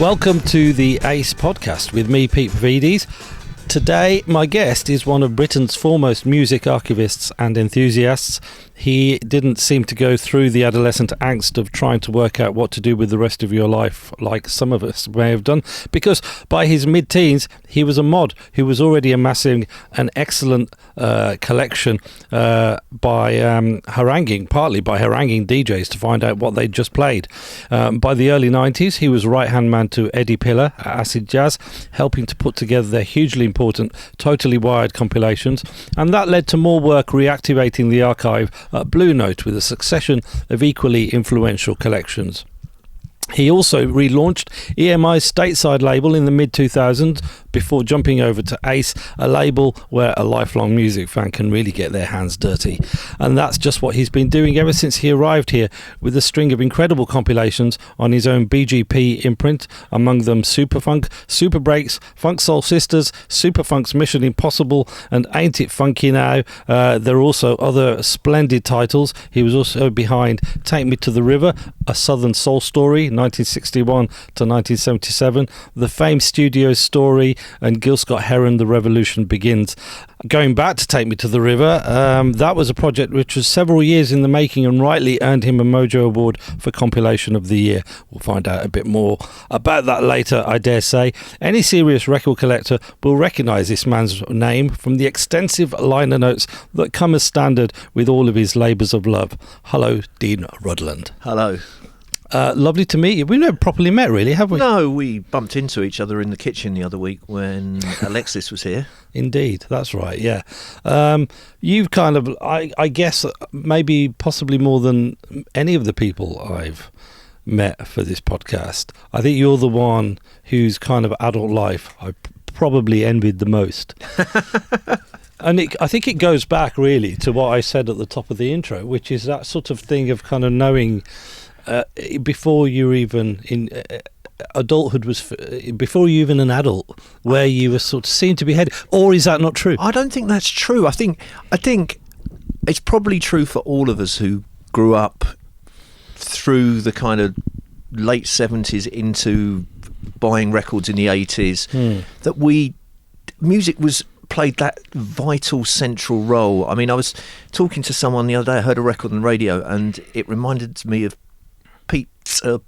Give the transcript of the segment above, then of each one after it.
Welcome to the Ace Podcast with me, Pete Paphides. Today, my guest is one of Britain's foremost music archivists and enthusiasts. He didn't seem to go through the adolescent angst of trying to work out what to do with the rest of your life like some of us may have done, because by his mid-teens, he was a mod who was already amassing an excellent collection partly by haranguing DJs to find out what they'd just played. By the early 90s, he was right-hand man to Eddie Pillar at Acid Jazz, helping to put together their hugely important Totally Wired compilations, and that led to more work reactivating the archive at Blue Note with a succession of equally influential collections. He also relaunched EMI's Stateside label in the mid-2000s before jumping over to Ace, a label where a lifelong music fan can really get their hands dirty. And that's just what he's been doing ever since he arrived here, with a string of incredible compilations on his own BGP imprint, among them Superfunk, Super Breaks, Funk Soul Sisters, Superfunk's Mission Impossible, and Ain't It Funky Now. There are also other splendid titles. He was also behind Take Me to the River, a Southern Soul Story, 1961 to 1977, The Fame Studios Story, and Gil Scott-Heron, The Revolution Begins. Going back to Take Me to the River, that was a project which was several years in the making and rightly earned him a Mojo Award for Compilation of the Year. We'll find out a bit more about that later, I dare say. Any serious record collector will recognise this man's name from the extensive liner notes that come as standard with all of his labours of love. Hello, Dean Rudland. Hello. Lovely to meet you. We've never properly met, really, have we? No, we bumped into each other in the kitchen the other week when Alexis was here. Indeed, that's right, yeah. You've kind of, I guess, maybe possibly more than any of the people I've met for this podcast, I think you're the one whose kind of adult life I probably envied the most. And I think it goes back, really, to what I said at the top of the intro, which is that sort of thing of kind of knowing... before you're even in adulthood was before you're even an adult, where you were sort of seemed to be headed, or is that not true? I don't think that's true. I think it's probably true for all of us who grew up through the kind of late 70s into buying records in the 80s, that music was played that vital central role. I mean, I was talking to someone the other day, I heard a record on the radio, and it reminded me of Pete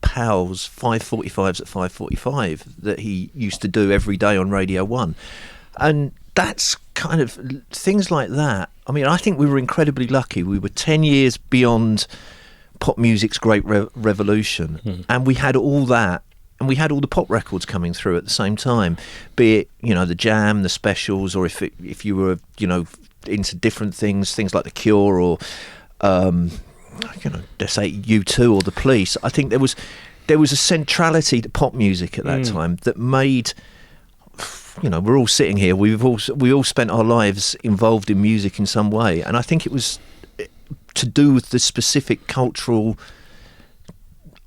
Powell's 545s at 5:45 that he used to do every day on Radio 1. And that's kind of things like that. I mean, I think we were incredibly lucky. We were 10 years beyond pop music's great revolution, and we had all that, and we had all the pop records coming through at the same time, be it, the Jam, the Specials, or if you were, into different things like The Cure or... let's say U2 or The Police. I think there was a centrality to pop music at that time that made, we're all sitting here, we all spent our lives involved in music in some way, and I think it was to do with the specific cultural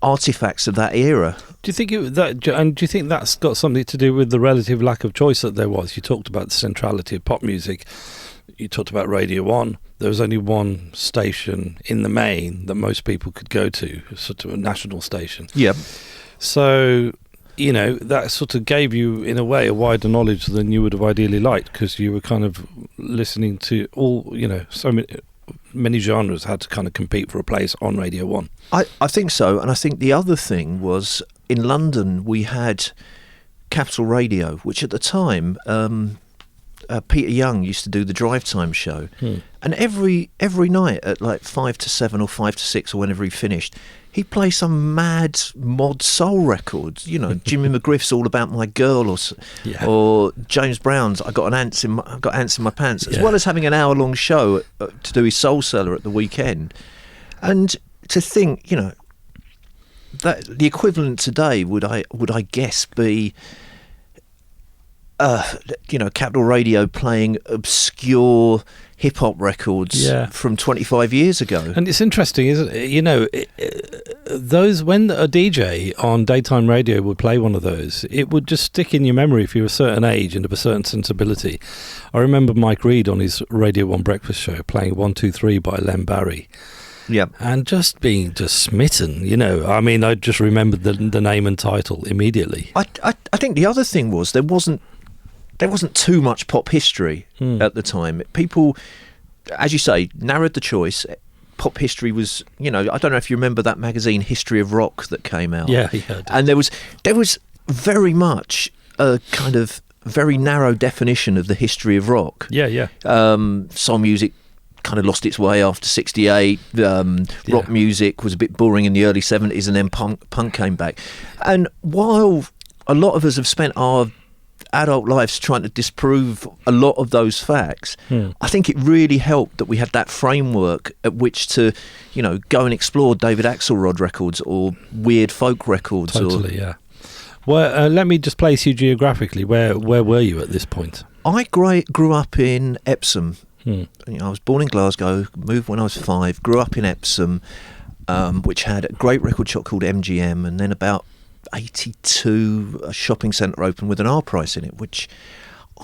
artifacts of that era. Do you think that's got something to do with the relative lack of choice that there was? You talked about the centrality of pop music. You talked about Radio 1. There was only one station in the main that most people could go to, sort of a national station. Yep. So, that sort of gave you, in a way, a wider knowledge than you would have ideally liked, because you were kind of listening to all, so many genres had to kind of compete for a place on Radio 1. I think so. And I think the other thing was, in London, we had Capital Radio, which at the time... Peter Young used to do the Drive Time show, and every night at like 5 to 7 or 5 to 6 or whenever he finished, he'd play some mad mod soul record. Jimmy McGriff's All About My Girl, or James Brown's I Got Ants in My Pants, as well as having an hour-long show to do his Soul Cellar at the weekend. And to think, that the equivalent today would I guess be. Capital Radio playing obscure hip-hop records from 25 years ago. And it's interesting, isn't it? Those, when a DJ on daytime radio would play one of those, it would just stick in your memory if you're a certain age and of a certain sensibility. I remember Mike Reid on his Radio 1 breakfast show playing 1, 2, 3 by Len Barry. Yeah. And just being smitten, you know. I mean, I just remembered the name and title immediately. I think the other thing was there wasn't too much pop history at the time. People, as you say, narrowed the choice. Pop history was, you know, I don't know if you remember that magazine History of Rock that came out. Yeah. And there was very much a kind of very narrow definition of the history of rock. Yeah. Soul music kind of lost its way after 68. Rock music was a bit boring in the early 70s, and then punk came back. And while a lot of us have spent our adult lives trying to disprove a lot of those facts, I think it really helped that we had that framework at which to, you know, go and explore David Axelrod records or weird folk records. Totally, yeah. Well, let me just place you geographically. Where were you at this point? I grew up in Epsom. You know, I was born in Glasgow, moved when I was 5, grew up in Epsom, which had a great record shop called MGM, and then about 82, a shopping centre opened with an R Price in it, which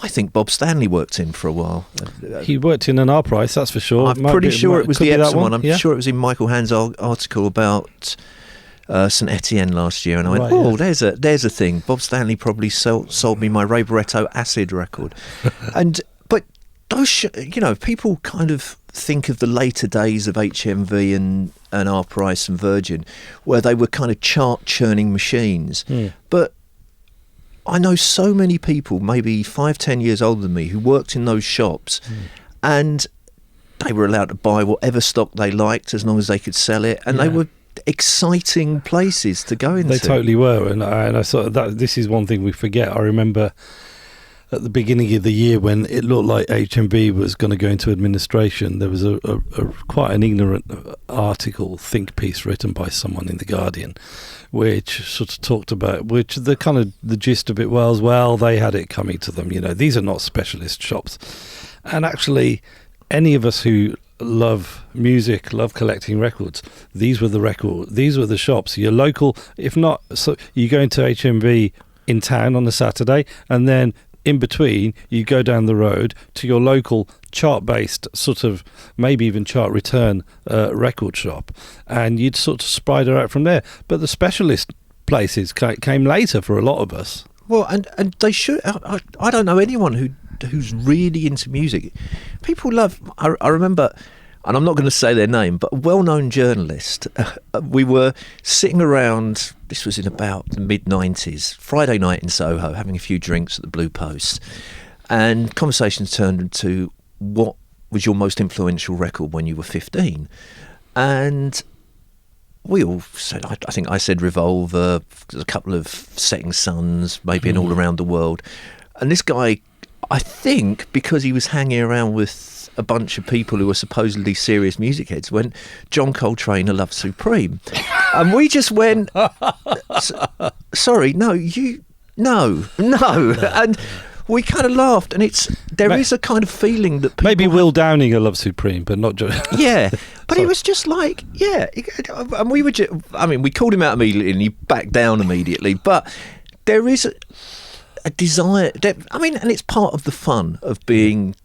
I think Bob Stanley worked in for a while. He worked in an R Price, that's for sure. I'm pretty sure it was the Epsom one. I'm sure it was in Michael Hand's article about St Etienne last year, and I went, there's a thing. Bob Stanley probably sold me my Ray Barretto Acid record. But those, you know, people kind of think of the later days of HMV and R Price and Virgin, where they were kind of chart churning machines. But I know so many people, maybe 5-10 years older than me, who worked in those shops, and they were allowed to buy whatever stock they liked as long as they could sell it, and they were exciting places to go into. They totally were, and I sort of this is one thing we forget. I remember at the beginning of the year when it looked like HMV was going to go into administration, there was a quite an ignorant think piece written by someone in The Guardian, which sort of talked about, which the kind of the gist of it was, well, they had it coming to them, you know, these are not specialist shops. And actually, any of us who love music, love collecting records, these were the shops. Your local, if not, so you go into HMV in town on a Saturday, and then in between you go down the road to your local chart-based sort of, maybe even chart return record shop, and you'd sort of spider out from there. But the specialist places came later for a lot of us. Well, and they should. I don't know anyone who's really into music. People love. I remember, and I'm not going to say their name, but a well-known journalist. We were sitting around. This was in about the mid-90s, Friday night in Soho, having a few drinks at the Blue Post, and conversations turned into what was your most influential record when you were 15, and we all said. I think I said Revolver, a couple of Setting Suns, maybe an All Around the World, and this guy, I think, because he was hanging around with a bunch of people who were supposedly serious music heads, went, John Coltrane, A Love Supreme. And we just went, sorry, no. And we kind of laughed, and there is a kind of feeling that people... Maybe Will Downing, A Love Supreme, but not just... Yeah, but it was just like, and we were just... I mean, we called him out immediately, and he backed down immediately, but there is a desire... and it's part of the fun of being...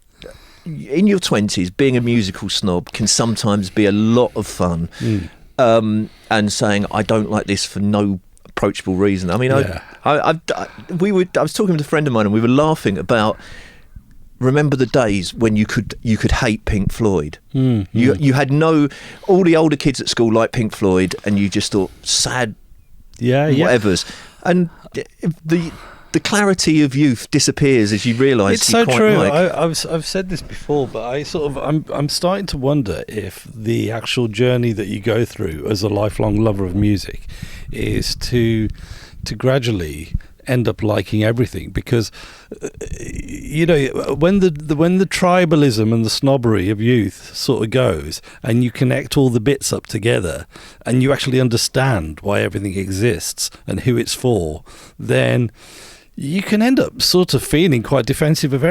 In your 20s, being a musical snob can sometimes be a lot of fun. And saying, I don't like this for no approachable reason. I mean, I was talking with a friend of mine, and we were laughing about, remember the days when you could hate Pink Floyd. You had all the older kids at school liked Pink Floyd, and you just thought, sad whatevers. And the clarity of youth disappears as you realise. It's so true. I've said this before, but I'm starting to wonder if the actual journey that you go through as a lifelong lover of music is to gradually end up liking everything, because you know, when the tribalism and the snobbery of youth sort of goes, and you connect all the bits up together, and you actually understand why everything exists and who it's for, then you can end up sort of feeling quite defensive of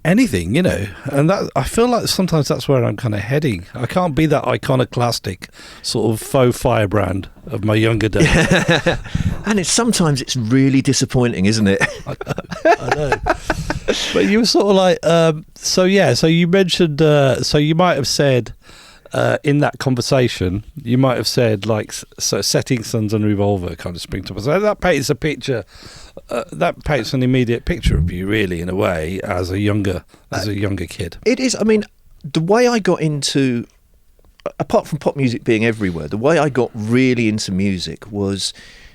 anything, you know. And that, I feel like sometimes that's where I'm kind of heading. I can't be that iconoclastic sort of faux firebrand of my younger days. And sometimes it's really disappointing, isn't it? I know. But you were sort of like, so you mentioned, so you might have said in that conversation, you might have said like, so Setting Suns and Revolver kind of spring to mind. So that paints a picture. That paints an immediate picture of you, really, in a way, as a younger kid. It is. I mean, the way I got into, apart from pop music being everywhere, the way I got really into music was,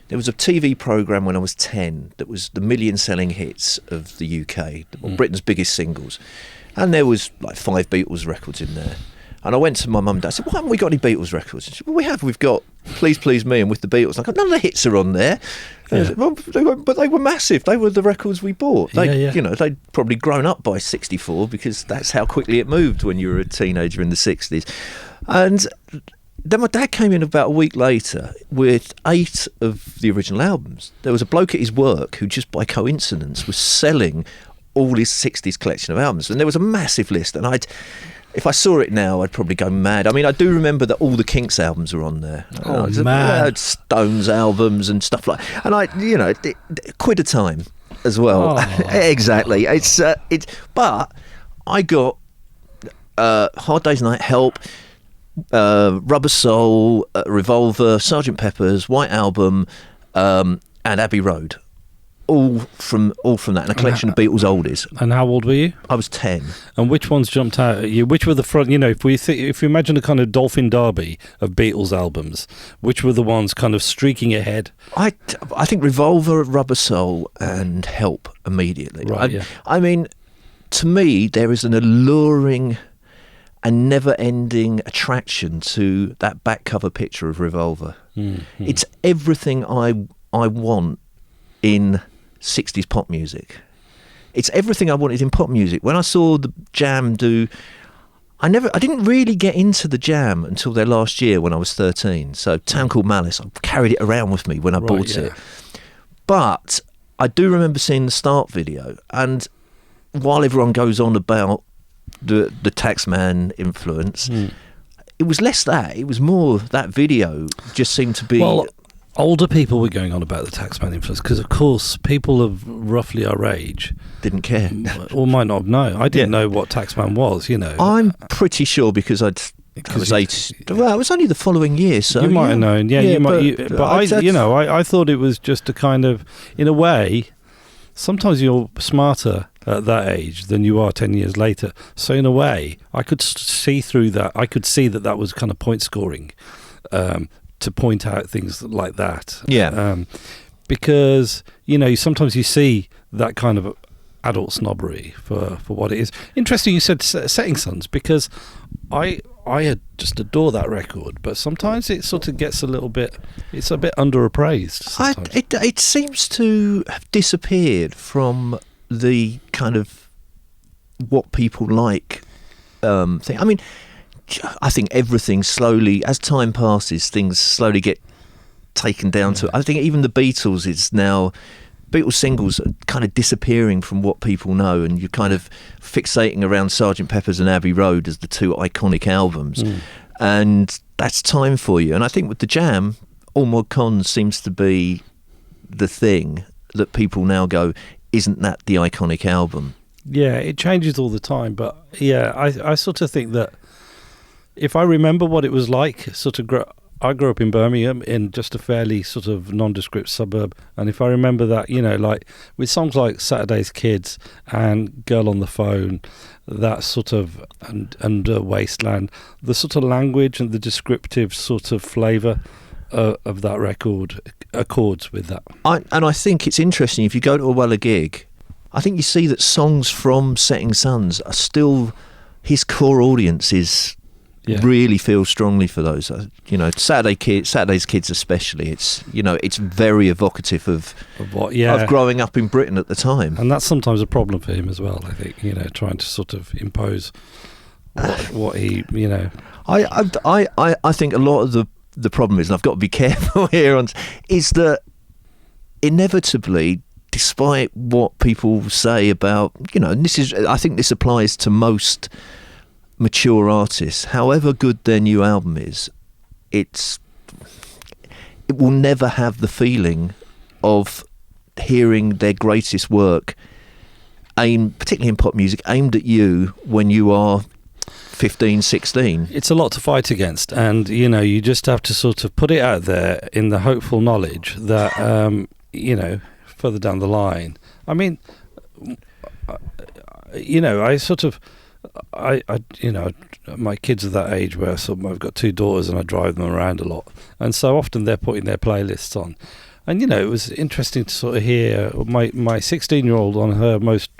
there was a TV programme when I was 10 that was the million-selling hits of the UK, Britain's biggest singles. And there was like 5 Beatles records in there. And I went to my mum and dad, I said, why haven't we got any Beatles records? And she said, well, we've got Please Please Me and With the Beatles. And I go, none of the hits are on there. And I said, well, but they were massive. They were the records we bought. You know, they'd probably grown up by 64 because that's how quickly it moved when you were a teenager in the 60s. And then my dad came in about a week later with 8 of the original albums. There was a bloke at his work who just by coincidence was selling all his 60s collection of albums. And there was a massive list. And if I saw it now, I'd probably go mad. I mean, I do remember that all the Kinks albums are on there. Oh, man. Stones albums and stuff like that. And you know, quid a time as well. Oh. Exactly. But I got Hard Day's Night, Help, Rubber Soul, Revolver, Sgt. Pepper's, White Album, and Abbey Road. All from that, and a collection of Beatles oldies. And how old were you? I was 10. And which ones jumped out at you? Which were the front? You know, if you imagine a kind of Dolphin Derby of Beatles albums, which were the ones kind of streaking ahead? I think Revolver, Rubber Soul, and Help immediately. Right. I mean, to me, there is an alluring and never-ending attraction to that back cover picture of Revolver. Mm-hmm. It's everything I want in 60s pop music. It's everything I wanted in pop music. When I saw the Jam do, I didn't really get into the Jam until their last year when I was 13. So Town Called Malice, I carried it around with me when I bought it. But I do remember seeing the start video, and while everyone goes on about the Taxman influence, it was less that. It was more that video just seemed to be... Well, older people were going on about the Taxman influence because, of course, people of roughly our age didn't care or might not know. I didn't know what Taxman was. You know, I'm pretty sure because I was 8. Well, it was only the following year, so you might have known. Yeah, you might. But I thought it was just a kind of, in a way, sometimes you're smarter at that age than you are 10 years later. So in a way, I could see through that. I could see that was kind of point scoring. To point out things like that. Because, you know, sometimes you see that kind of adult snobbery for what it is. Interesting you said Setting Suns, because I just adore that record, but sometimes it sort of gets it's a bit underappraised. It seems to have disappeared from the kind of what people like thing. I mean, I think everything slowly, as time passes, things slowly get taken down to... I think even the Beatles is now... Beatles singles are kind of disappearing from what people know, and you're kind of fixating around Sgt. Pepper's and Abbey Road as the 2 iconic albums. And that's time for you. And I think with the Jam, All Mod Cons seems to be the thing that people now go, isn't that the iconic album? Yeah, it changes all the time. But yeah, I sort of think that if I remember what it was like, I grew up in Birmingham in just a fairly sort of nondescript suburb, and if I remember that, you know, like with songs like Saturday's Kids and Girl on the Phone, that sort of and Wasteland, the sort of language and the descriptive sort of flavour of that record accords with that. I think it's interesting, if you go to a Weller gig, I think you see that songs from Setting Suns are still, his core audience is... really feel strongly for those. You know, Saturday's Kids especially. It's, you know, it's very evocative of growing up in Britain at the time. And that's sometimes a problem for him as well, I think, you know, trying to sort of impose what he, you know. I think a lot of the problem is, and I've got to be careful here, is that inevitably, despite what people say about, you know, and I think this applies to most mature artists, however good their new album is, it will never have the feeling of hearing their greatest work particularly in pop music, aimed at you when you are 15, 16. It's a lot to fight against, and you just have to sort of put it out there in the hopeful knowledge that further down the line. I mean, my kids are that age where I've got 2 daughters and I drive them around a lot, and so often they're putting their playlists on. And it was interesting to sort of hear my 16-year-old on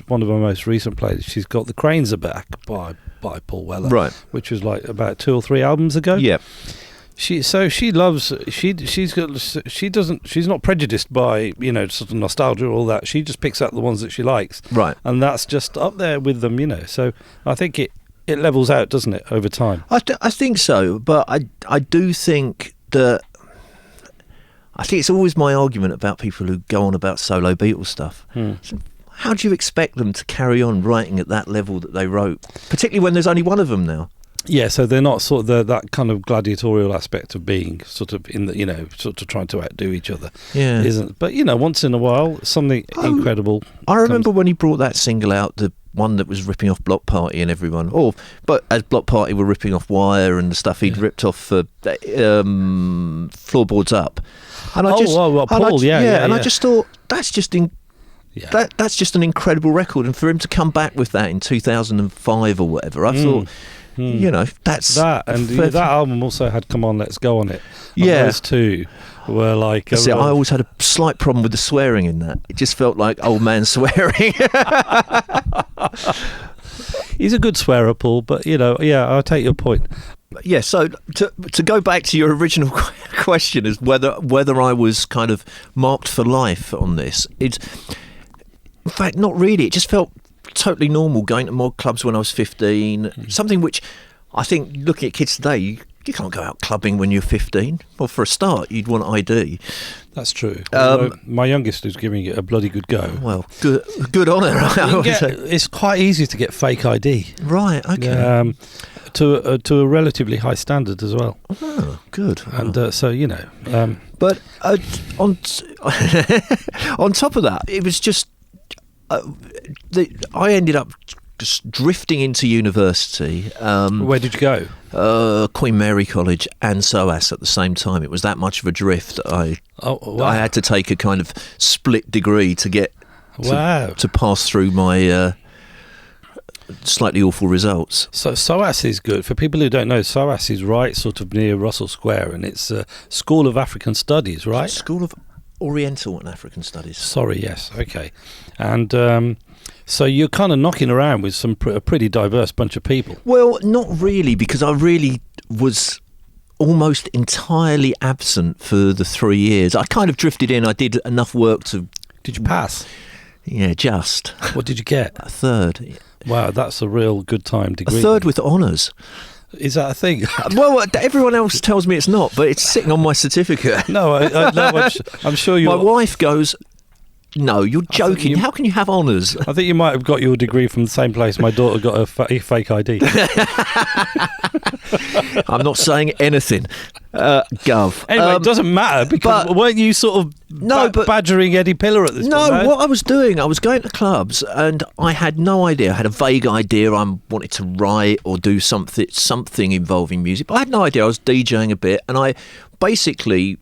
one of her most recent playlists. She's got "The Cranes Are Back" by Paul Weller, right? Which was like about 2 or 3 albums ago. Yeah. She's not prejudiced by sort of nostalgia or all that. She just picks out the ones that she likes, right? And that's just up there with them, So I think it levels out, doesn't it, over time? I think so, but I do think that. I think it's always my argument about people who go on about solo Beatles stuff. So how do you expect them to carry on writing at that level that they wrote, particularly when there's only one of them now? Yeah, so they're not sort of that kind of gladiatorial aspect of being sort of in the sort of trying to outdo each other. Yeah, isn't? But once in a while, something incredible. I remember when he brought that single out, the one that was ripping off Block Party and everyone. But as Block Party were ripping off Wire and the stuff he'd ripped off for Floorboards Up. And I I just thought that's just that's just an incredible record, and for him to come back with that in 2005 or whatever, I thought. That's that, and that album also had "Come On, Let's Go" on it. And those two were like. I always had a slight problem with the swearing in that. It just felt like old man swearing. He's a good swearer, Paul, but I'll take your point. Yeah, so to go back to your original question is whether I was kind of marked for life on this. It's, in fact, not really. It just felt totally normal going to mod clubs when I was 15. Something which I think, looking at kids today, you can't go out clubbing when you're 15. Well, for a start, you'd want ID. That's true. My youngest is giving it a bloody good go. Well, good on her. It's quite easy to get fake ID. Right, okay. To a relatively high standard as well. Oh, good. And but on top of that, it was just I ended up just drifting into university. Where did you go? Queen Mary College and SOAS at the same time. It was that much of a drift. I had to take a kind of split degree to get to pass through my slightly awful results. So SOAS is good. For people who don't know, SOAS is right sort of near Russell Square, and it's a School of African Studies, right? School of Oriental and African Studies. Sorry, yes, okay. And so you're kind of knocking around with a pretty diverse bunch of people. Well, not really, because I really was almost entirely absent for the 3 years. I kind of drifted in. I did enough work to... Did you pass? Yeah, just. What did you get? A third. Wow, that's a real good time degree. A third with honours. Is that a thing? Well, everyone else tells me it's not, but it's sitting on my certificate. No, I'm sure you're... My wife goes, no, you're joking. How can you have honours? I think you might have got your degree from the same place my daughter got her fake ID. I'm not saying anything. Gov. Anyway, it doesn't matter, because weren't you sort of badgering Eddie Pillar at this point? No, what I was doing, I was going to clubs and I had no idea. I had a vague idea I wanted to write or do something involving music, but I had no idea. I was DJing a bit, and I basically...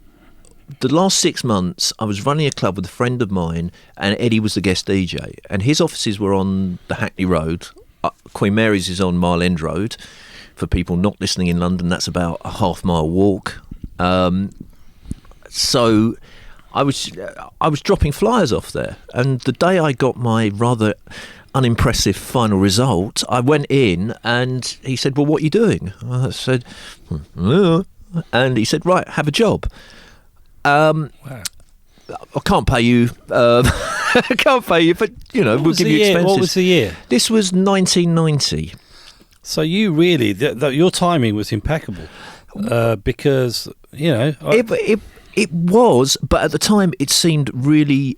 The last 6 months, I was running a club with a friend of mine, and Eddie was the guest DJ. And his offices were on the Hackney Road. Queen Mary's is on Mile End Road. For people not listening in London, that's about a half-mile walk. So I was dropping flyers off there. And the day I got my rather unimpressive final result, I went in, and he said, "Well, what are you doing?" I said, and he said, "Right, have a job." Wow. I can't pay you. I can't pay you, but we'll give you expenses. What was the year? This was 1990. So you really, your timing was impeccable, because it was, but at the time it seemed really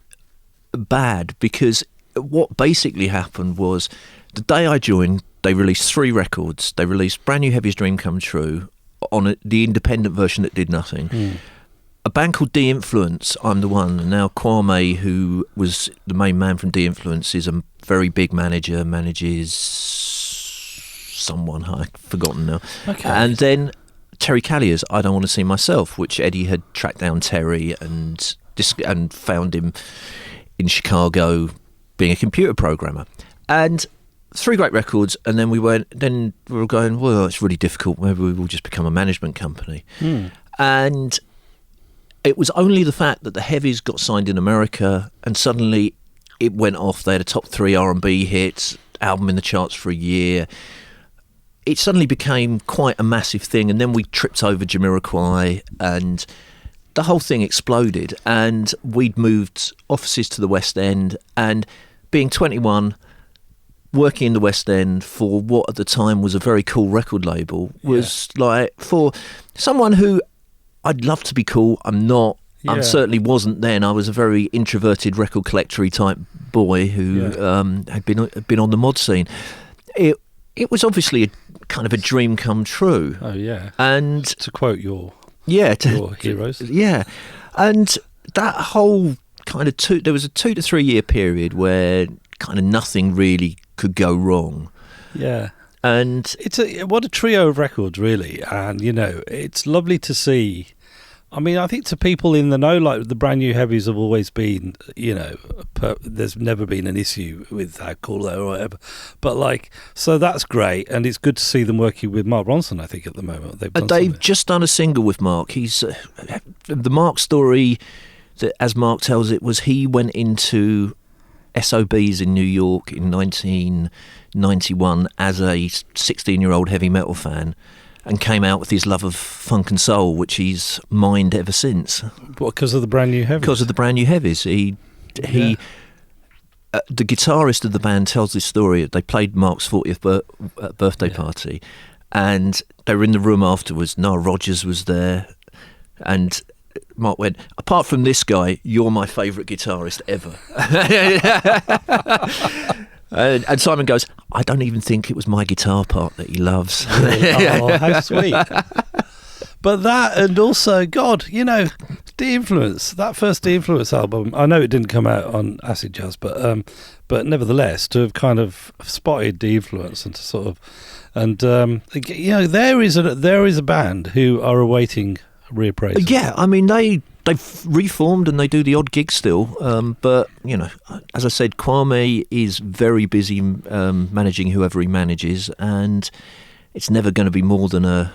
bad, because what basically happened was the day I joined, they released 3 records. They released Brand New Heavy's Dream Come True on the independent version that did nothing. A band called De-Influence, I'm the one. And now Kwame, who was the main man from De-Influence, is a very big manager, manages someone, I've forgotten now. Okay. And then Terry Callier's I Don't Want to See Myself, which Eddie had tracked down Terry and found him in Chicago being a computer programmer. And 3 great records, and then we were going, well, it's really difficult, maybe we will just become a management company. And it was only the fact that the Heavies got signed in America, and suddenly it went off. They had a top 3 R&B hits, album in the charts for a year. It suddenly became quite a massive thing, and then we tripped over Jamiroquai, and the whole thing exploded, and we'd moved offices to the West End, and being 21, working in the West End for what at the time was a very cool record label was like, for someone who I'd love to be cool, I'm not. I certainly wasn't then. I was a very introverted record collector-y type boy who had been on the mod scene. It was obviously a kind of a dream come true. Oh yeah. And to quote your heroes. Yeah. And that whole kind of there was a 2 to 3 year period where kind of nothing really could go wrong. Yeah. And it's what a trio of records, really. And it's lovely to see. I mean, I think to people in the know, like the brand new Heavies have always been, there's never been an issue with how cool they are or whatever. But so that's great, and it's good to see them working with Mark Ronson, I think, at the moment. They've just done a single with Mark. He's the Mark story, that, as Mark tells it, was he went into SOBs in New York in 1991 as a 16-year-old heavy metal fan, and came out with his love of funk and soul, which he's mined ever since. What, because of the brand new Heavies? Because of the brand new Heavies. The guitarist of the band tells this story. They played Mark's 40th birthday party, and they were in the room afterwards. Nile Rodgers was there, and Mark went, apart from this guy, you're my favourite guitarist ever. And Simon goes, I don't even think it was my guitar part that he loves. Oh, how sweet. But that, and also, God, De-Influence, that first De-Influence album, I know it didn't come out on Acid Jazz, but nevertheless, to have kind of spotted De-Influence and to sort of, and there is a band who are awaiting reappraisal. Yeah, I mean, they've reformed and they do the odd gig still, but as I said, Kwame is very busy managing whoever he manages, and it's never going to be more than a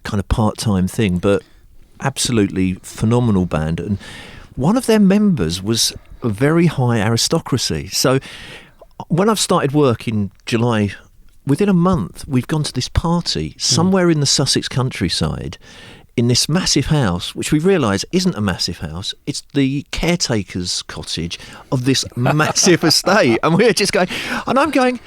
kind of part-time thing, but absolutely phenomenal band. And one of their members was a very high aristocracy, so when I've started work in July, within a month we've gone to this party somewhere in the Sussex countryside, in this massive house, which we realise isn't a massive house, it's the caretaker's cottage of this massive estate. And we're just going, and I'm going,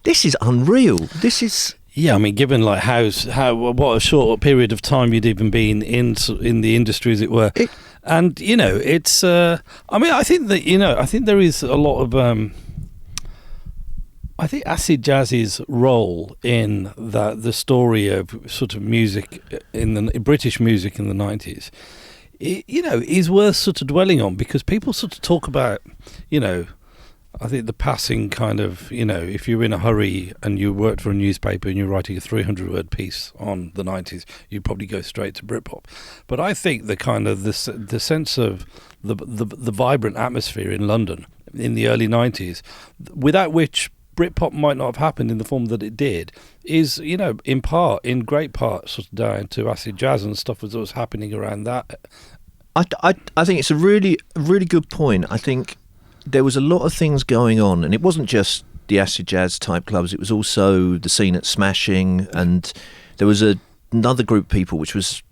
this is unreal. This is... Yeah, I mean, given what a short period of time you'd even been in the industry, as it were. It's... I mean, I think that, there is a lot of... I think acid jazz's role in the story of sort of music in the British music in the 90s, is worth sort of dwelling on, because people sort of talk about, I think the passing kind of, if you're in a hurry and you worked for a newspaper and you're writing a 300-word piece on the 90s, you'd probably go straight to Britpop. But I think the kind of the sense of the vibrant atmosphere in London in the early 90s, without which Britpop might not have happened in the form that it did, is, in great part, sort of down to acid jazz and stuff that was happening around that. I think it's a really, really good point. I think there was a lot of things going on, and it wasn't just the acid jazz type clubs, it was also the scene at Smashing, and there was another group of people which was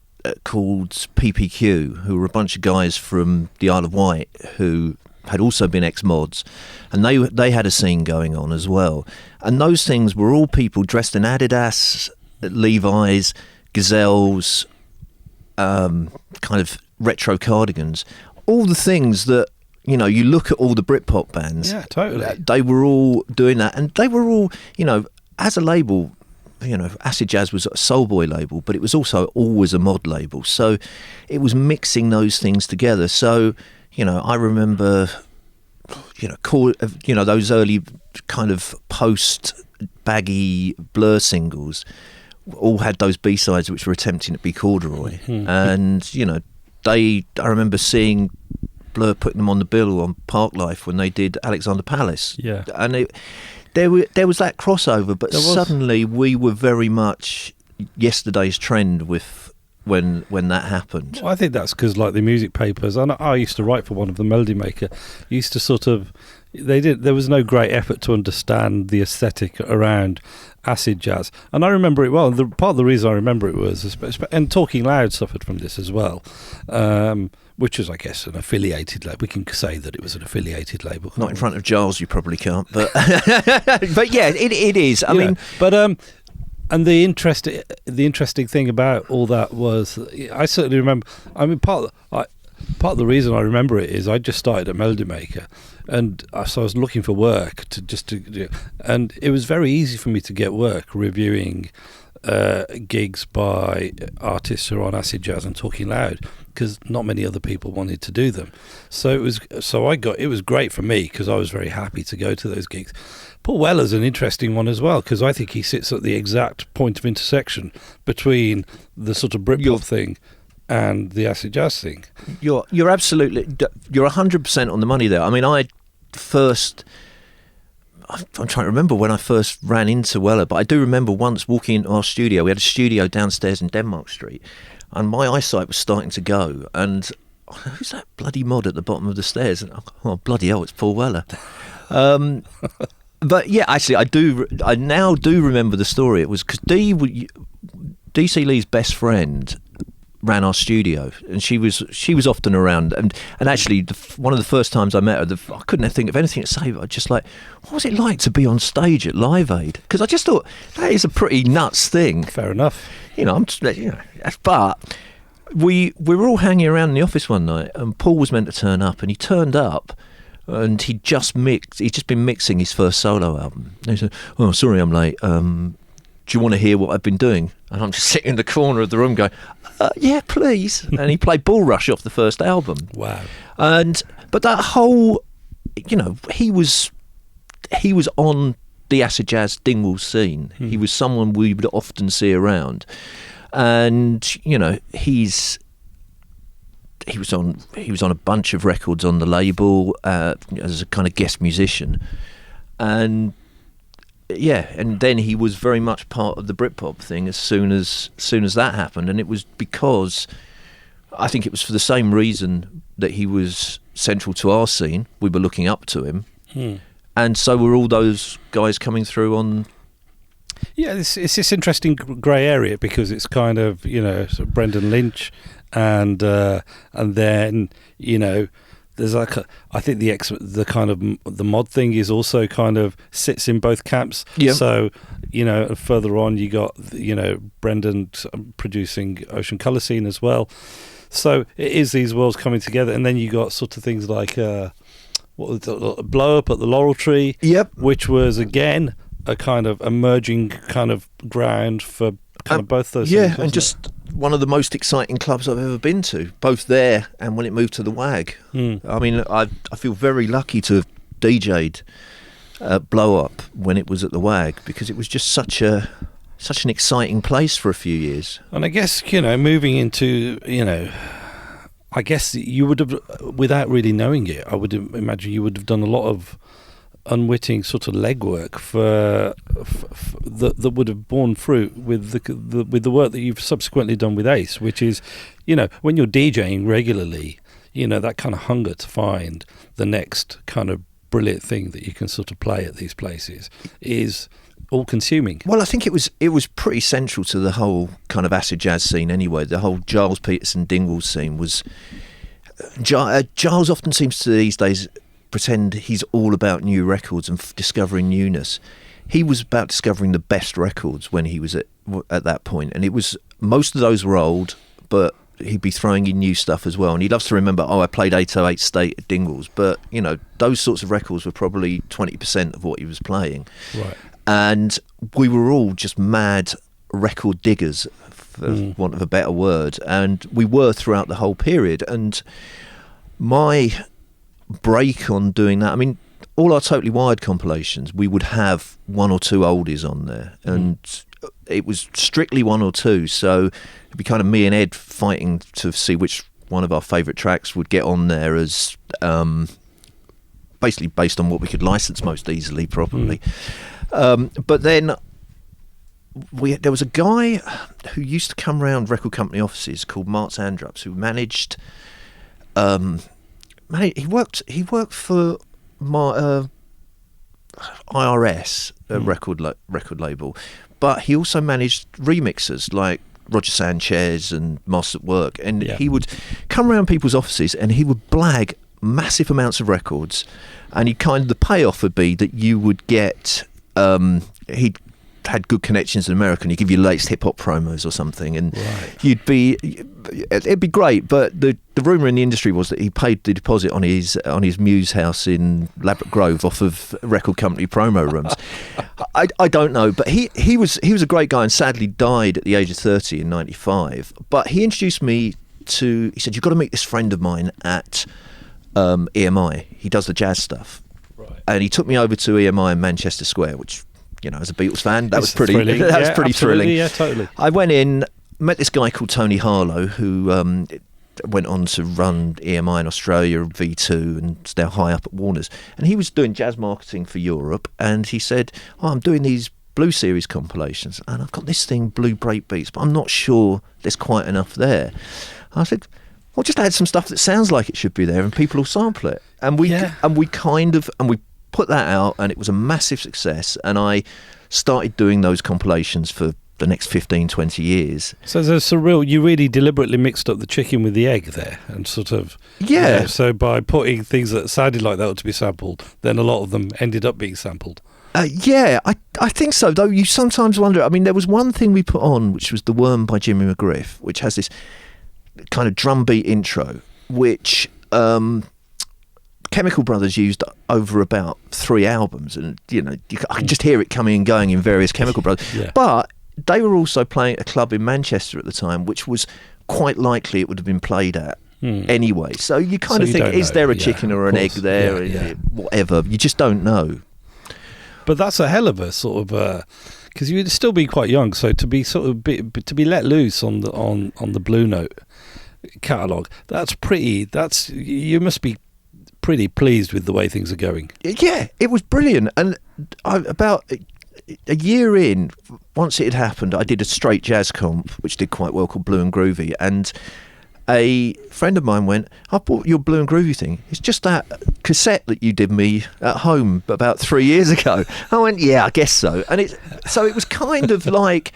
called PPQ, who were a bunch of guys from the Isle of Wight who had also been ex-mods, and they had a scene going on as well. And those things were all people dressed in Adidas, Levi's, Gazelles, kind of retro cardigans, all the things that, you look at all the Britpop bands. Yeah, totally. They were all doing that, and they were all, as a label, Acid Jazz was a Soul Boy label, but it was also always a mod label. So it was mixing those things together. So, I remember, those early kind of post baggy Blur singles all had those B-sides which were attempting to be corduroy. And, you know, I remember seeing Blur putting them on the bill on Parklife when they did Alexander Palace. Yeah. And there was that crossover, but suddenly we were very much yesterday's trend with when that happened. Well, I think that's because, like, the music papers, and I used to write for one of the Melody Maker, used to sort of, there was no great effort to understand the aesthetic around acid jazz, and I remember it well. Part of the reason I remember it was, and Talking Loud suffered from this as well, which was, I guess, an affiliated label. We can say that it was an affiliated label. Not in front of Giles, you probably can't, but but yeah, it is. I mean, but and the interesting thing about all that was, I certainly remember. I mean, part of the reason I remember it is I just started at Melody Maker, and so I was looking for work to do, and it was very easy for me to get work reviewing gigs by artists who are on acid jazz and Talking Loud, because not many other people wanted to do them. So it was great for me because I was very happy to go to those gigs. Paul Weller's an interesting one as well, because I think he sits at the exact point of intersection between the sort of Britpop thing and the acid jazz thing. You're absolutely, you're 100% on the money there. I mean, I'm trying to remember when I first ran into Weller, but I do remember once walking into our studio. We had a studio downstairs in Denmark Street, and my eyesight was starting to go. And who's that bloody mod at the bottom of the stairs? And oh, bloody hell, it's Paul Weller. But yeah, actually, I now do remember the story. It was because DC Lee's best friend ran our studio, and she was often around, and actually one of the first times I met her, I couldn't think of anything to say, but I just like, what was it like to be on stage at Live Aid? Because I just thought that is a pretty nuts thing. Fair enough. You know, but we were all hanging around in the office one night, and Paul was meant to turn up, and he turned up, and he'd just been mixing his first solo album. And he said, "Oh, sorry, I'm late. Do you want to hear what I've been doing?" And I'm just sitting in the corner of the room going, "Yeah, please." And he played Bull Rush off the first album. Wow. But that whole, you know, he was on the acid jazz Dingwall scene. He was someone we would often see around, and you know, he was on a bunch of records on the label as a kind of guest musician, and yeah, and then he was very much part of the Britpop thing as soon as that happened, and it was because I think it was for the same reason that he was central to our scene. We were looking up to him, and so were all those guys coming through on. Yeah, it's this interesting grey area, because it's kind of, you know, sort of Brendan Lynch, and then, you know, there's like I think the kind of the mod thing is also kind of sits in both camps. Yeah. So, you know, further on you got, you know, Brendan producing Ocean Colour Scene as well. So it is these worlds coming together, and then you got sort of things like what was it, Blow Up at the Laurel Tree. Yep. Which was again a kind of emerging kind of ground for kind of both those things. Yeah, and just one of the most exciting clubs I've ever been to, both there and when it moved to the WAG. I mean, I feel very lucky to have DJ'd Blow Up when it was at the WAG, because it was just such an exciting place for a few years. And I guess, you know, moving into, you know, I guess you would have, without really knowing it, I would imagine you would have done a lot of unwitting sort of legwork for that would have borne fruit with the work that you've subsequently done with Ace, which is, you know, when you're DJing regularly, you know, that kind of hunger to find the next kind of brilliant thing that you can sort of play at these places is all consuming. Well, I think it was pretty central to the whole kind of acid jazz scene anyway. The whole Giles Peterson Dingwall scene was Giles often seems to these days pretend he's all about new records and discovering newness. He was about discovering the best records when he was at that point, and it was, most of those were old, but he'd be throwing in new stuff as well. And he loves to remember, I played 808 State at Dingwall's, but you know, those sorts of records were probably 20% of what he was playing. Right. And we were all just mad record diggers, for want of a better word, and we were throughout the whole period. And my break on doing that, I mean, all our Totally Wired compilations, we would have one or two oldies on there, and it was strictly one or two. So it'd be kind of me and Ed fighting to see which one of our favourite tracks would get on there as basically based on what we could license most easily, probably. But then there was a guy who used to come around record company offices called Mark Andrups, who managed. He worked for IRS, a record label, but he also managed remixers like Roger Sanchez and Masters at Work, and he would come around people's offices and he would blag massive amounts of records, and the payoff would be that you would get he'd had good connections in America, and he'd give you latest hip hop promos or something, and it'd be great. But the rumor in the industry was that he paid the deposit on his Muse house in Ladbroke Grove off of record company promo rooms. I don't know, but he was a great guy, and sadly died at the age of 30 in 95. But he introduced me to. He said, "You've got to meet this friend of mine at EMI. He does the jazz stuff." Right. And he took me over to EMI in Manchester Square, which, as a Beatles fan, that was pretty thrilling. That was pretty thrilling. Yeah, totally. I went in, met this guy called Tony Harlow, who went on to run EMI in Australia, V2, and is now high up at Warner's. And he was doing jazz marketing for Europe, and he said, I'm doing these Blue Series compilations, and I've got this thing, Blue Breakbeats, but I'm not sure there's quite enough there. I said, well, just add some stuff that sounds like it should be there, and people will sample it. And we put that out, and it was a massive success, and I started doing those compilations for the next 15, 20 years. So there's you really deliberately mixed up the chicken with the egg there, and sort of... Yeah. So by putting things that sounded like that ought to be sampled, then a lot of them ended up being sampled. I think so, though you sometimes wonder. I mean, there was one thing we put on, which was The Worm by Jimmy McGriff, which has this kind of drum beat intro, which... Chemical Brothers used over about 3 albums, and I can just hear it coming and going in various Chemical Brothers. Yeah. But they were also playing at a club in Manchester at the time, which was quite likely it would have been played at anyway. So you kind of think, is there a chicken or an egg there? Whatever. You just don't know. But that's a hell of a sort of because you'd still be quite young, so to be sort of to be let loose on the Blue Note catalogue, you must be pretty pleased with the way things are going. Yeah, it was brilliant. And about a year in, once it had happened, I did a straight jazz comp, which did quite well, called Blue and Groovy. And a friend of mine went, I bought your Blue and Groovy thing. It's just that cassette that you did me at home about 3 years ago. I went, yeah, I guess so. And it was kind of like...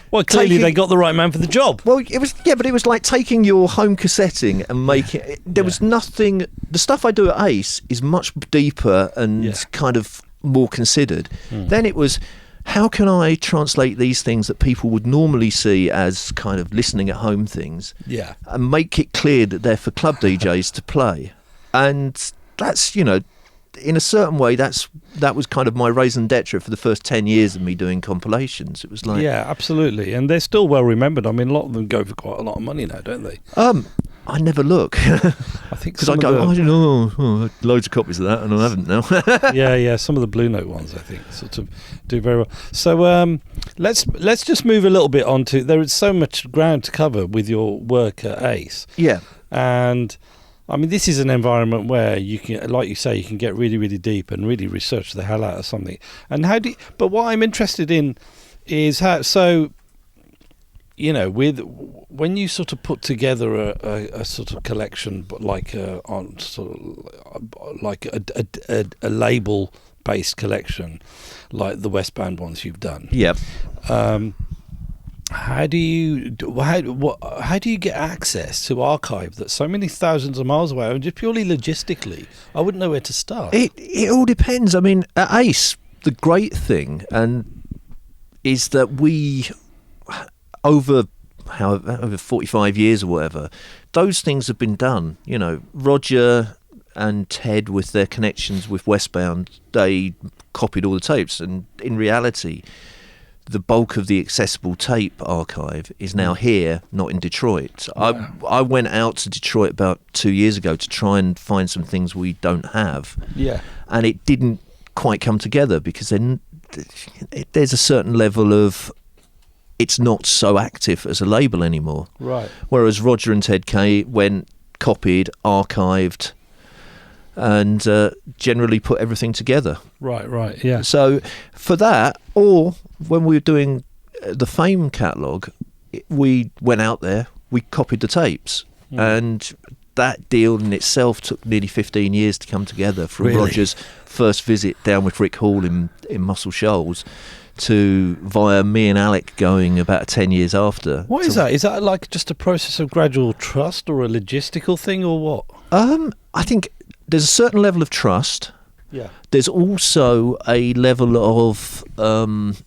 Well, clearly they got the right man for the job. Well, but it was like taking your home cassetting and making it. There was nothing. The stuff I do at Ace is much deeper and kind of more considered. Then it was, how can I translate these things that people would normally see as kind of listening at home things, and make it clear that they're for club DJs to play. And that's, in a certain way, that was kind of my raison d'etre for the first 10 years of me doing compilations. It was like... Yeah, absolutely. And they're still well remembered. I mean, a lot of them go for quite a lot of money now, don't they? I never look. I think because I go, loads of copies of that, and I haven't now. yeah. Some of the Blue Note ones, I think, sort of do very well. So let's just move a little bit on to... There is so much ground to cover with your work at Ace. Yeah. And... I mean, this is an environment where you can, like you say, you can get really, really deep and really research the hell out of something. And but what I'm interested in is how, so, when you sort of put together a sort of collection, but like a label-based collection, like the Westbound ones you've done. Yep. How do you get access to archive that's so many thousands of miles away? I mean, just purely logistically, I wouldn't know where to start. It all depends. I mean, at Ace, the great thing is that we, over 45 years or whatever, those things have been done. Roger and Ted, with their connections with Westbound, they copied all the tapes, and in reality, the bulk of the accessible tape archive is now here, not in Detroit. Wow. I went out to Detroit about 2 years ago to try and find some things we don't have. Yeah. And it didn't quite come together because then there's a certain level of it's not so active as a label anymore. Right. Whereas Roger and Ted Kay went, copied, archived, and generally put everything together. Right, yeah. So for that, or when we were doing the Fame catalogue, we went out there, we copied the tapes, and that deal in itself took nearly 15 years to come together, from Really? Roger's first visit down with Rick Hall in Muscle Shoals to via me and Alec going about 10 years after. What is that? Is that like just a process of gradual trust or a logistical thing or what? I think there's a certain level of trust. Yeah. There's also a level of what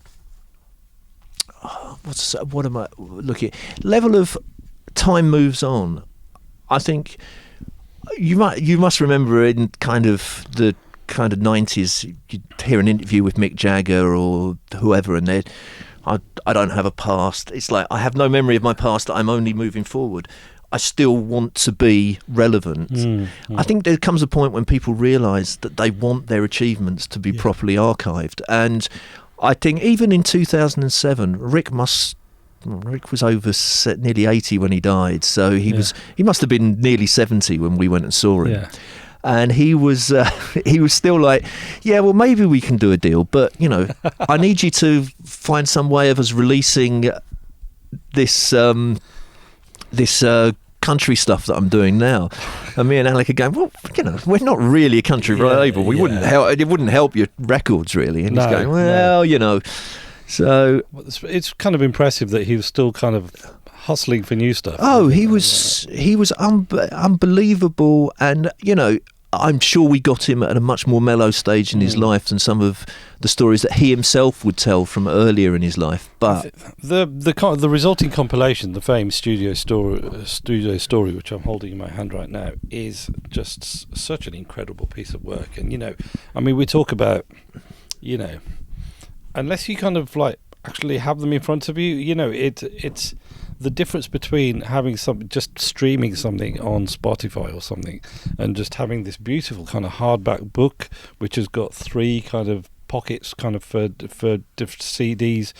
am I looking at? Level of time moves on. I think you must remember in kind of the 90s, you'd hear an interview with Mick Jagger or whoever, and they'd, I don't have a past. It's like, I have no memory of my past. I'm only moving forward. I still want to be relevant. I think there comes a point when people realise that they want their achievements to be properly archived. And I think even in 2007, Rick was over nearly 80 when he died. So he must have been nearly 70 when we went and saw him. Yeah. And he was still like, yeah, well, maybe we can do a deal, but I need you to find some way of us releasing this country stuff that I'm doing now. And me and Alec are going, well, we're not really a country label. We wouldn't help. It wouldn't help your records really. And he's going, well, So it's kind of impressive that he was still kind of hustling for new stuff. Oh, he was unbelievable, and I'm sure we got him at a much more mellow stage in his life than some of the stories that he himself would tell from earlier in his life. But the resulting compilation, the Fame Studio Story, which I'm holding in my hand right now, is just such an incredible piece of work. And we talk about, unless you kind of like actually have them in front of you, it's the difference between having just streaming something on Spotify or something, and just having this beautiful kind of hardback book which has got 3 kind of pockets kind of for different CDs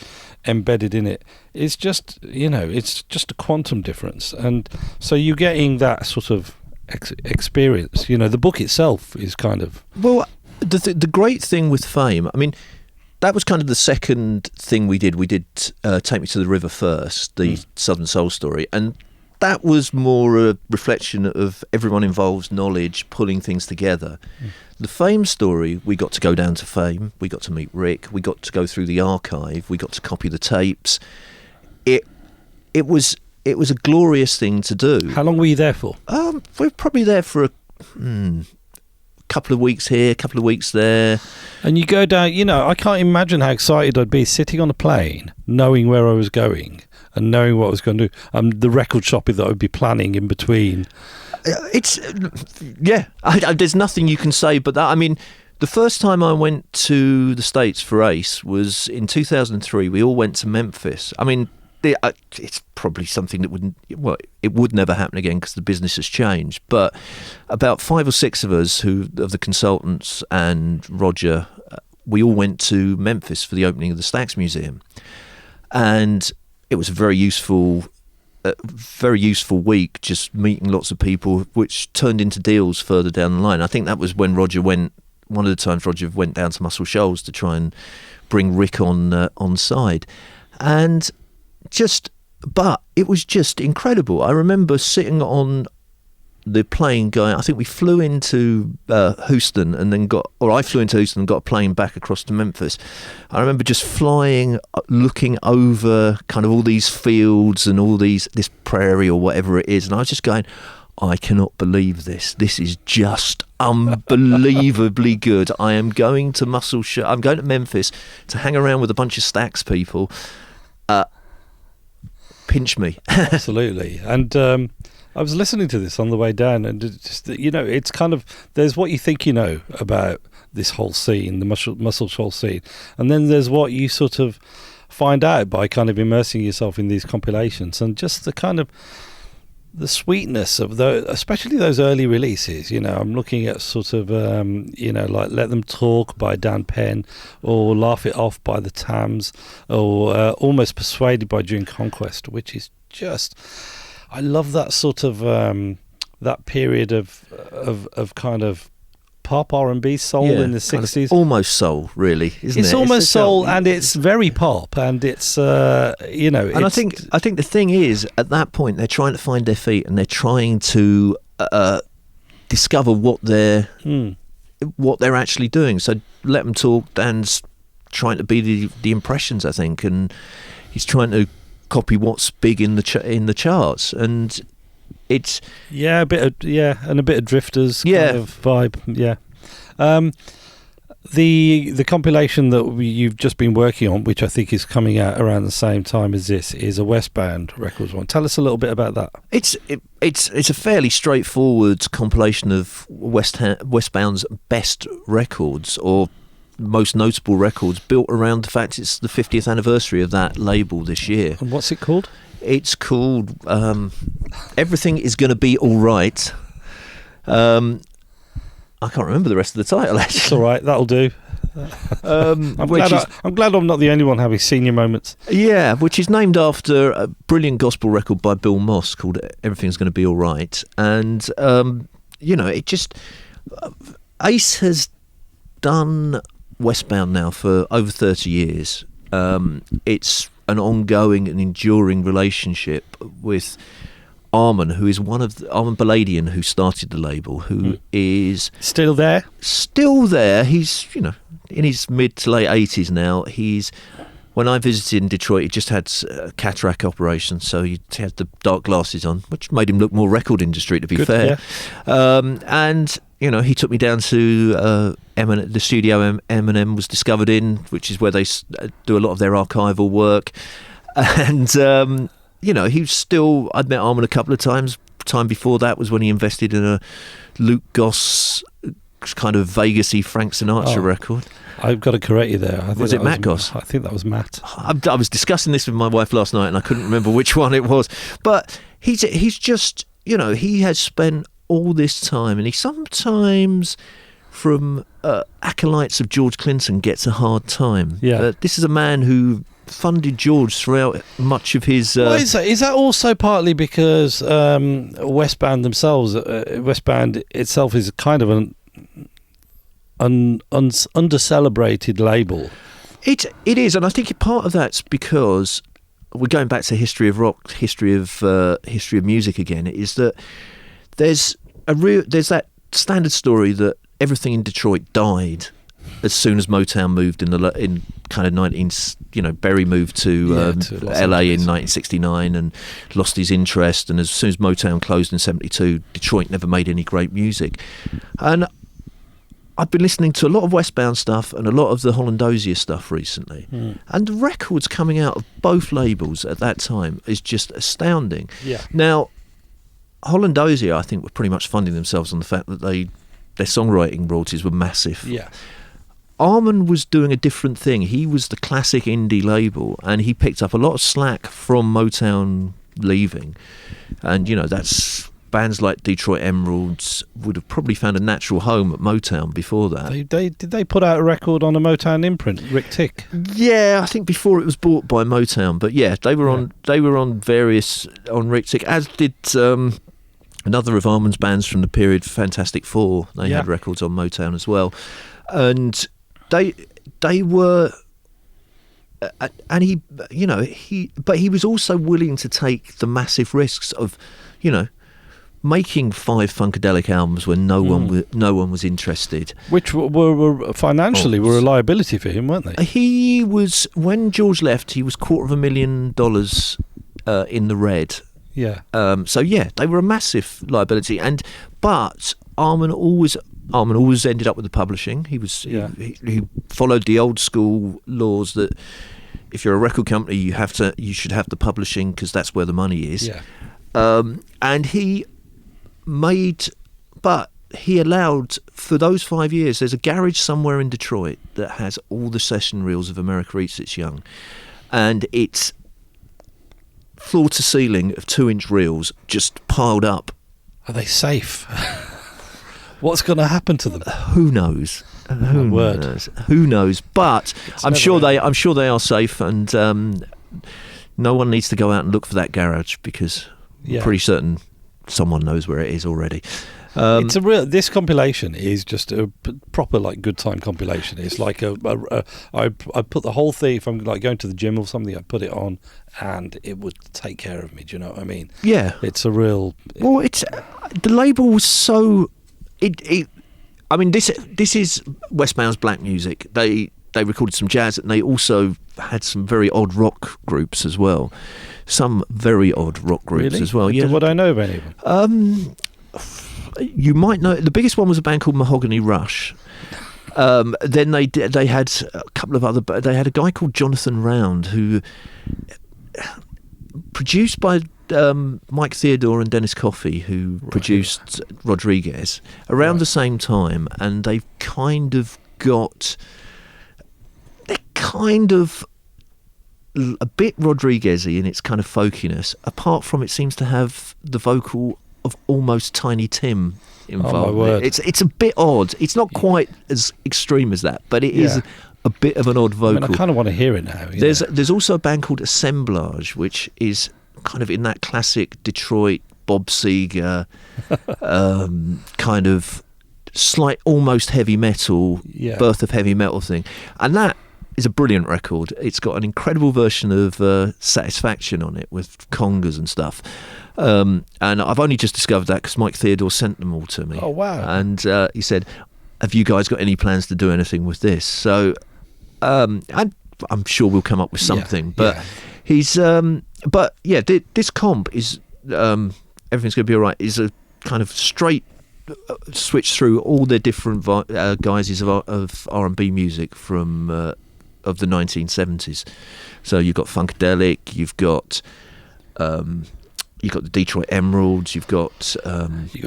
embedded in it. It's just it's just a quantum difference, and so you're getting that sort of experience. The book itself is kind of the great thing with Fame. I mean, that was kind of the second thing we did. We did Take Me to the River first, the Southern Soul story. And that was more a reflection of everyone involved's knowledge, pulling things together. The Fame story, we got to go down to Fame. We got to meet Rick. We got to go through the archive. We got to copy the tapes. It was a glorious thing to do. How long were you there for? We were probably there for a couple of weeks here, a couple of weeks there. And you go down, I can't imagine how excited I'd be sitting on a plane, knowing where I was going and knowing what I was going to do. The record shopping that I would be planning in between. There's nothing you can say but that. I mean, the first time I went to the States for Ace was in 2003. We all went to Memphis. I mean, it's probably something that it would never happen again because the business has changed. But about 5 or 6 of us, of the consultants and Roger, we all went to Memphis for the opening of the Stax Museum, and it was a very useful week, just meeting lots of people, which turned into deals further down the line. I think that was when Roger went. One of the times Roger went down to Muscle Shoals to try and bring Rick on side, and. But it was just incredible. I remember sitting on the plane going, I think we flew into Houston and then I flew into Houston and got a plane back across to Memphis. I remember just flying, looking over kind of all these fields and this prairie or whatever it is. And I was just going, I cannot believe this. This is just unbelievably good. I am going to I'm going to Memphis to hang around with a bunch of Stax people. Pinch me. Absolutely. And I was listening to this on the way down, and it's kind of, there's what you think about this whole scene, the Muscle Shoals scene, and then there's what you sort of find out by kind of immersing yourself in these compilations, and just the kind of the sweetness of those, especially those early releases. I'm looking at sort of like Let Them Talk by Dan Penn, or Laugh It Off by the Tams, or Almost Persuaded by During Conquest, which is just, I love that sort of that period of kind of pop R&B soul in the 60s. Almost soul, really, isn't it? It's almost soul, and it's very pop, and it's And I think the thing is, at that point, they're trying to find their feet, and they're trying to discover what they're actually doing. So Let Them Talk, Dan's trying to be the Impressions, I think, and he's trying to copy what's big in the charts, and it's a bit of Drifters kind of vibe. The compilation that you've just been working on, which I think is coming out around the same time as this, is a Westbound Records one. Tell us a little bit about that. It's a fairly straightforward compilation of Westbound's best records, or most notable records, built around the fact it's the 50th anniversary of that label this year. And what's it called? It's called Everything Is Gonna Be All Right. I can't remember the rest of the title, actually. It's all right, that'll do. I'm glad I'm not the only one having senior moments. Yeah, which is named after a brilliant gospel record by Bill Moss called Everything's Gonna Be All Right. And, it just... Ace has done Westbound now for over 30 years. It's an ongoing and enduring relationship with Arman, who is Arman Baladian, who started the label, who is still there. He's in his mid to late 80s now. When I visited in Detroit, he just had a cataract operation, so he had the dark glasses on, which made him look more record industry, to be fair. Yeah. And he took me down to the studio Eminem was discovered in, which is where they do a lot of their archival work. And, I'd met Arman a couple of times. Time before that was when he invested in a Luke Goss kind of Vegas-y Frank Sinatra record. I've got to correct you there. Was it Matt Goss? I think that was Matt. I was discussing this with my wife last night, and I couldn't remember which one it was. But he's just, he has spent all this time, and he sometimes, from acolytes of George Clinton, gets a hard time. Yeah. This is a man who funded George throughout much of his... Is that also partly because Westbound themselves, Westbound itself is kind of an under-celebrated label? It is, and I think part of that's because we're going back to history of rock, history of music again. Is that there's that standard story that everything in Detroit died as soon as Motown moved in kind of 19, Berry moved to LA in 1969 and lost his interest, and as soon as Motown closed in 72, Detroit never made any great music. And I've been listening to a lot of Westbound stuff and a lot of the Hollandosia stuff recently, and the records coming out of both labels at that time is just astounding. Yeah. Now, Hollandosia, I think, were pretty much funding themselves on the fact that their songwriting royalties were massive. Yeah. Arman was doing a different thing. He was the classic indie label, and he picked up a lot of slack from Motown leaving. And, that's bands like Detroit Emeralds would have probably found a natural home at Motown before that. Did they put out a record on a Motown imprint, Rick Tick? Yeah, I think before it was bought by Motown. But yeah, they were on Rick Tick, as did another of Arman's bands from the period, Fantastic Four. They had records on Motown as well, and they were, and he was also willing to take the massive risks of, making 5 Funkadelic albums when no one was interested, which were financially were a liability for him, weren't they? He was, when George left, he was $250,000 in the red. Yeah. They were a massive liability, but Arman always ended up with the publishing. He followed the old school laws that if you're a record company, you should have the publishing because that's where the money is. Yeah. And he allowed, for those 5 years, there's a garage somewhere in Detroit that has all the session reels of America Eats Its Young. and it's floor to ceiling of 2-inch reels just piled up. Are they safe? What's going to happen to them? Who knows? Who knows? But I'm sure they are safe, and no one needs to go out and look for that garage, because I'm pretty certain someone knows where it is already. It's a real. This compilation is just a proper like good time compilation. It's like I put the whole thing. If I'm like going to the gym or something, I put it on, and it would take care of me. Do you know what I mean? Yeah. It's a real. Well, it's the label was so. I mean, this is Westbound's black music. They recorded some jazz, and they also had some very odd rock groups as well. Some very odd rock groups as well. Yeah. Would I know of any of them? You might know. The biggest one was a band called Mahogany Rush. Then they had a couple of other. They had a guy called Jonathan Round, who produced by Mike Theodore and Dennis Coffey, who produced Rodriguez around the same time, and they've kind of got. They're kind of a bit Rodriguez-y in its kind of folkiness. Apart from, it seems to have the vocal of almost Tiny Tim involved. Oh, my word. It's a bit odd. It's not quite as extreme as that, but it is a bit of an odd vocal. I mean, I kind of want to hear it now. There's also a band called Assemblage, which is kind of in that classic Detroit Bob Seger kind of slight, almost heavy metal, birth of heavy metal thing, and that is a brilliant record. It's got an incredible version of Satisfaction on it with congas and stuff. And I've only just discovered that because Mike Theodore sent them all to me. Oh, wow. And he said, have you guys got any plans to do anything with this? So I'm sure we'll come up with something. This comp is Everything's Gonna Be Alright is a kind of straight switch through all the different guises of R&B music from of the 1970s. So you've got Funkadelic, you've got the Detroit Emeralds, you've got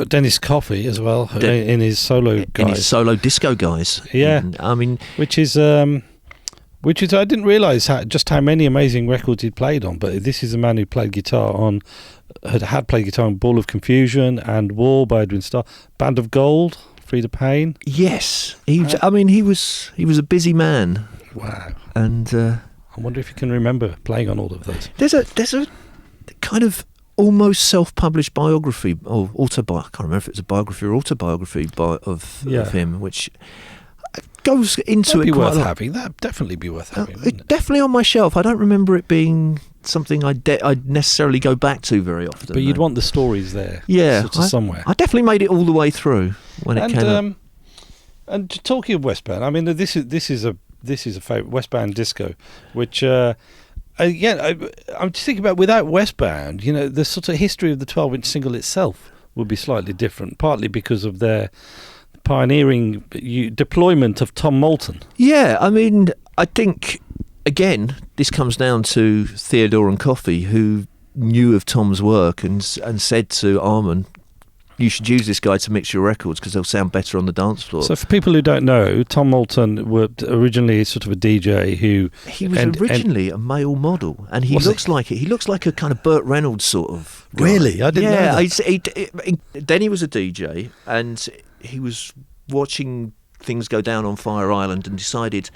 Dennis Coffey as well in his solo guys. In his solo disco guys. Yeah. I mean, which is I didn't realise just how many amazing records he'd played on, but this is a man who played guitar on had played guitar on Ball of Confusion and War by Edwin Starr, Band of Gold, Frida Payne. Yes. He was a busy man. Wow. And I wonder if you can remember playing on all of those. There's a kind of almost self-published biography or I can't remember if it's a biography or autobiography of him, which goes into That'd it be quite worth a lot. having. That'd definitely be worth having. It's definitely on my shelf. I don't remember it being something I'd necessarily go back to very often. But you'd want the stories there, somewhere. I definitely made it all the way through when it came up. And talking of Westbound, I mean, this is a favourite, Westbound Disco, which I'm just thinking about without Westbound, the sort of history of the 12-inch single itself would be slightly different, partly because of their pioneering deployment of Tom Moulton. Yeah, I mean, I think, again, this comes down to Theodore and Coffey, who knew of Tom's work and said to Arman, you should use this guy to mix your records because they'll sound better on the dance floor. So for people who don't know, Tom Moulton was originally sort of a DJ who... He was originally a male model, and he looks like it. He looks like a kind of Burt Reynolds sort of guy. Really? I didn't know that. Then he was a DJ, and he was watching things go down on Fire Island and decided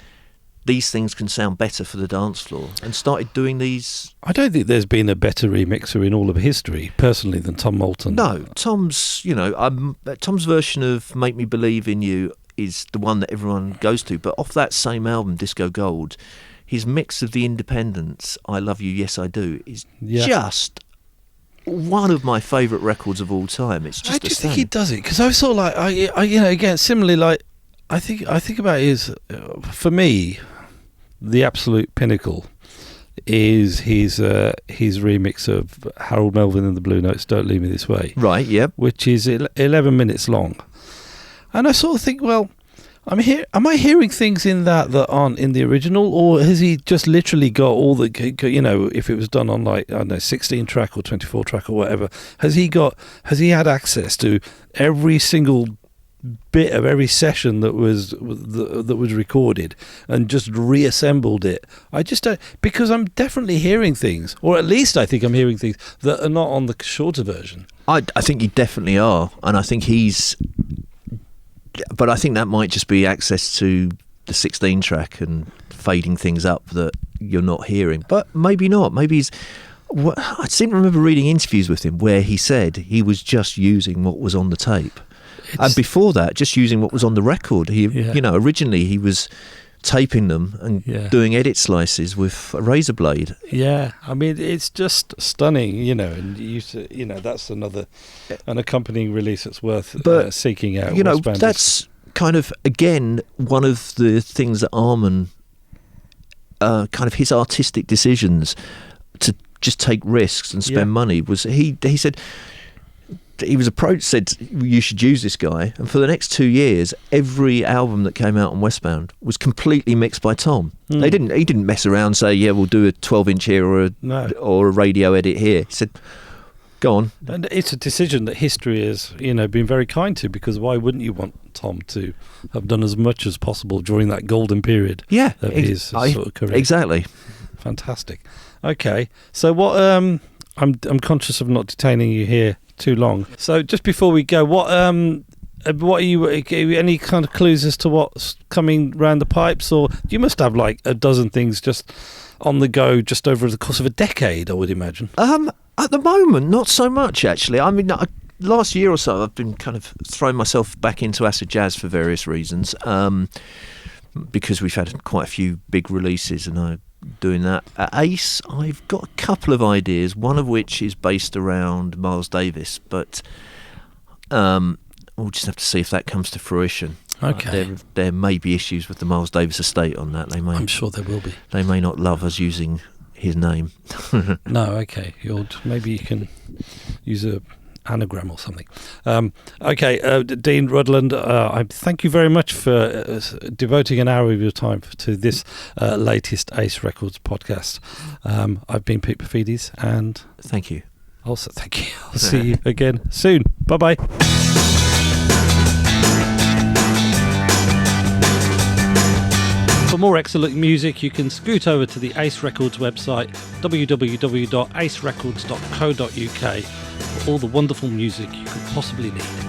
these things can sound better for the dance floor and started doing these. I don't think there's been a better remixer in all of history, personally, than Tom Moulton. No, Tom's version of Make Me Believe in You is the one that everyone goes to, but off that same album, Disco Gold, his mix of The Independents, I Love You, Yes I Do, is just one of my favourite records of all time. It's just I just think he does it because I sort of like again similarly, like I think about his for me the absolute pinnacle is his remix of Harold Melvin and the Blue Notes, Don't Leave Me This Way, right? Yep. Which is 11 minutes long, and I sort of think, well, am I hearing things in that aren't in the original, or has he just literally got all the, if it was done on like, I don't know, 16 track or 24 track or whatever, has he had access to every single bit of every session that was recorded and just reassembled it. I just don't, because I'm definitely hearing things, or at least I think I'm hearing things that are not on the shorter version. I think you definitely are, and I think but I think that might just be access to the 16 track and fading things up that you're not hearing. But maybe not. Maybe I seem to remember reading interviews with him where he said he was just using what was on the tape. And before that, just using what was on the record. Originally he was taping them and doing edit slices with a razor blade. Yeah, I mean, it's just stunning, and that's an accompanying release that's worth seeking out. That's kind of, again, one of the things that Arman, kind of his artistic decisions to just take risks and spend money was, he said, he was approached, said you should use this guy, and for the next 2 years every album that came out on Westbound was completely mixed by Tom. He didn't mess around and say, we'll do a 12-inch here or a radio edit here. He said, go on. And it's a decision that history has been very kind to, because why wouldn't you want Tom to have done as much as possible during that golden period of his sort of career? Exactly. Fantastic. Okay, so what I'm conscious of not detaining you here too long. So just before we go, what are you, any kind of clues as to what's coming round the pipes, or you must have like a dozen things just on the go just over the course of a decade, I would imagine? At the moment, not so much actually. I mean, last year or so I've been kind of throwing myself back into acid jazz for various reasons, because we've had quite a few big releases and I'm doing that. At Ace, I've got a couple of ideas, one of which is based around Miles Davis, but we'll just have to see if that comes to fruition. Okay. There may be issues with the Miles Davis estate on that. I'm sure there will be. They may not love us using his name. No, okay. Maybe you can use a anagram or something. Okay, Dean Rudland, I thank you very much for devoting an hour of your time to this latest Ace Records podcast. I've been Pete Paphides, and thank you. Also, thank you. I'll see you again soon. Bye-bye. For more excellent music, you can scoot over to the Ace Records website, www.acerecords.co.uk, for all the wonderful music you could possibly need.